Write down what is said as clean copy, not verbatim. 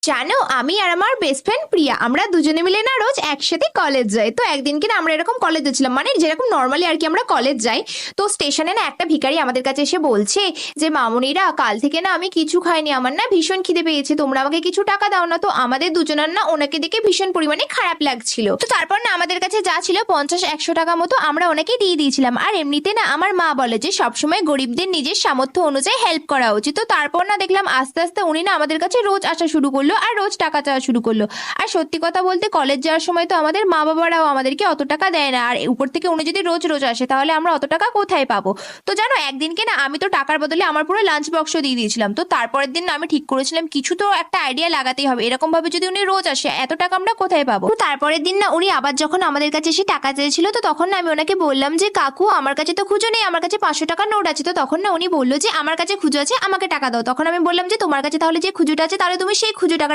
জানো, আমি আর আমার বেস্ট ফ্রেন্ড প্রিয়া আমরা দুজনে মিলে না রোজ একসাথে কলেজ যাই। তো একদিনকে না আমরা এরকম কলেজ যাচ্ছিলাম, মানে যেরকম নর্মালি আর কি আমরা কলেজ যাই। তো স্টেশনে না একটা ভিখারি আমাদের কাছে এসে বলছে যে মামুনিরা, কাল থেকে না আমি কিছু খাইনি, আমার না ভীষণ খিদে পেয়েছে, তোমরা আমাকে কিছু টাকা দাও না। তো আমাদের দুজনের না ওনাকে দেখে ভীষণ পরিমাণে খারাপ লাগছিল। তো তারপর না আমাদের কাছে যা ছিল 50-100 টাকা মতো আমরা ওনাকে দিয়ে দিয়েছিলাম। আর এমনিতে না আমার মা বলে যে সবসময় গরিবদের নিজের সামর্থ্য অনুযায়ী হেল্প করা উচিত। তো তারপর না দেখলাম আস্তে আস্তে উনি না আমাদের কাছে রোজ আসা শুরু করলো আর রোজ টাকা চাওয়া শুরু করলো। আর সত্যি কথা বলতে কলেজ যাওয়ার সময় তো আমাদের মা বাবারাও আমাদেরকে অত টাকা দেয় না, আর উপর থেকে উনি যদি রোজ রোজ আসে তাহলে আমরা অত টাকা কোথায় পাবো। তো জানো, একদিনকে না আমি তো টাকার বদলে আমার পুরো লাঞ্চ বক্সও দিয়ে দিয়েছিলাম। তো তারপরের দিন না আমি ঠিক করেছিলাম কিছু তো একটা আইডিয়া লাগাতেই হবে, এরকম ভাবে যদি উনি রোজ আসে এত টাকা আমরা কোথায় পাবো। তো তারপরের দিন না উনি আবার যখন আমাদের কাছে এসে টাকা চেয়েছিল, তো তখন না আমি ওনাকে বললাম যে কাকু, আমার কাছে তো খুঁজো নেই, আমার কাছে 500 টাকার নোট আছে। তো তখন না উনি বললো যে আমার কাছে খুঁজো আছে, আমাকে টাকা দাও। তখন আমি বললাম যে তোমার কাছে তাহলে যে খুঁজোটা আছে তাহলে তুমি সেই খুঁজোটা